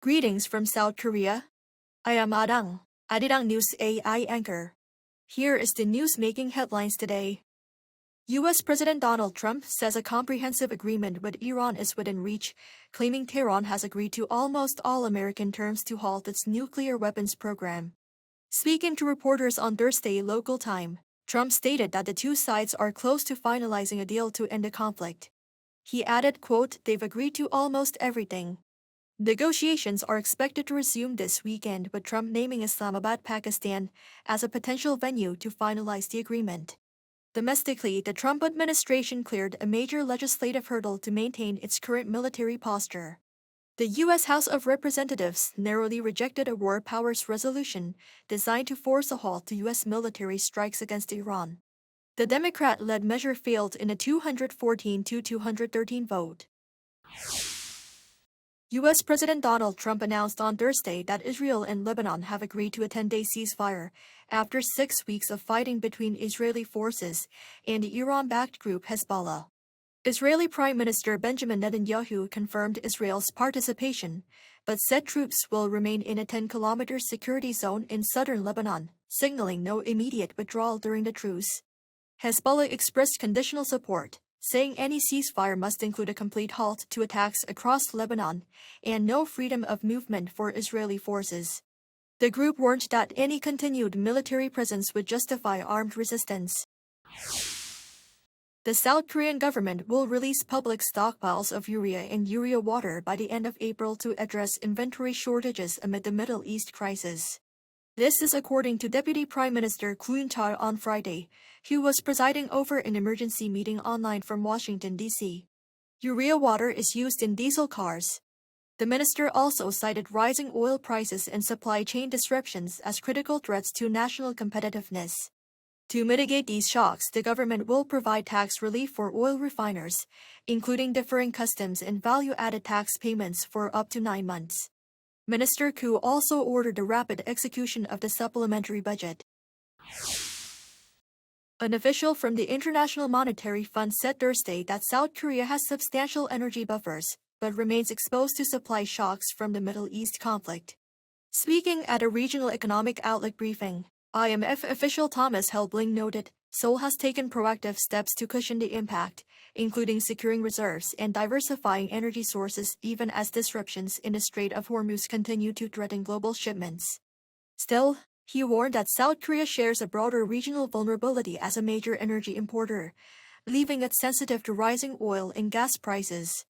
Greetings from South Korea. I am Arirang News AI anchor. Here is the news making headlines today. U.S. President Donald Trump says a comprehensive agreement with Iran is within reach, claiming Tehran has agreed to almost all American terms to halt its nuclear weapons program. Speaking to reporters on Thursday local time, Trump stated that the two sides are close to finalizing a deal to end the conflict. He added, quote, "They've agreed to almost everything." Negotiations are expected to resume this weekend, with Trump naming Islamabad, Pakistan, as a potential venue to finalize the agreement. Domestically, the Trump administration cleared a major legislative hurdle to maintain its current military posture. The U.S. House of Representatives narrowly rejected a war powers resolution designed to force a halt to U.S. military strikes against Iran. The Democrat-led measure failed in a 214-213 vote. U.S. President Donald Trump announced on Thursday that Israel and Lebanon have agreed to a 10-day ceasefire after 6 weeks of fighting between Israeli forces and the Iran-backed group Hezbollah. Israeli Prime Minister Benjamin Netanyahu confirmed Israel's participation, but said troops will remain in a 10-kilometer security zone in southern Lebanon, signaling no immediate withdrawal during the truce. Hezbollah expressed conditional support, saying any ceasefire must include a complete halt to attacks across Lebanon and no freedom of movement for Israeli forces. The group warned that any continued military presence would justify armed resistance. The South Korean government will release public stockpiles of urea and urea water by the end of April to address inventory shortages amid the Middle East crisis. This is according to Deputy Prime Minister Gov't on Friday, who was presiding over an emergency meeting online from Washington, D.C. Urea water is used in diesel cars. The minister also cited rising oil prices and supply chain disruptions as critical threats to national competitiveness. To mitigate these shocks, the government will provide tax relief for oil refiners, including deferring customs and value-added tax payments for up to 9 months. Minister Koo also ordered the rapid execution of the supplementary budget. An official from the International Monetary Fund said Thursday that South Korea has substantial energy buffers, but remains exposed to supply shocks from the Middle East conflict. Speaking at a regional economic outlook briefing, IMF official Thomas Helbling noted Seoul has taken proactive steps to cushion the impact, including securing reserves and diversifying energy sources even as disruptions in the Strait of Hormuz continue to threaten global shipments. Still, he warned that South Korea shares a broader regional vulnerability as a major energy importer, leaving it sensitive to rising oil and gas prices.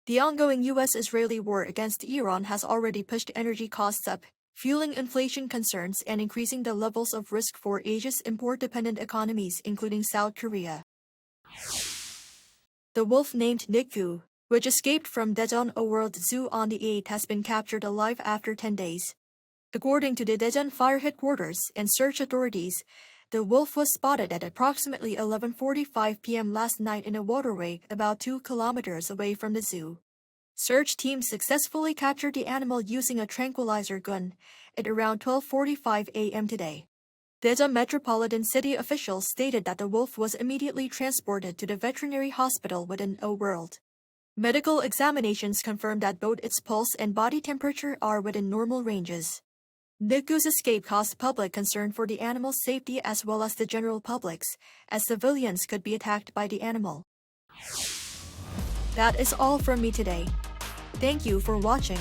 The ongoing U.S.-Israeli war against Iran has already pushed energy costs up, fueling inflation concerns and increasing the levels of risk for Asia's import-dependent economies, including South Korea. The wolf named Neukgu, which escaped from Daejeon World Zoo on the 8th, has been captured alive after 10 days. According to the Daejeon Fire Headquarters and search authorities, the wolf was spotted at approximately 11:45 p.m. last night in a waterway about 2 kilometers away from the zoo. Search teams successfully captured the animal using a tranquilizer gun at around 12:45 a.m. today. Daejeon Metropolitan City officials stated that the wolf was immediately transported to the veterinary hospital within a world. Medical examinations confirmed that both its pulse and body temperature are within normal ranges. Neukgu's escape caused public concern for the animal's safety as well as the general public's, as civilians could be attacked by the animal. That is all from me today. Thank you for watching.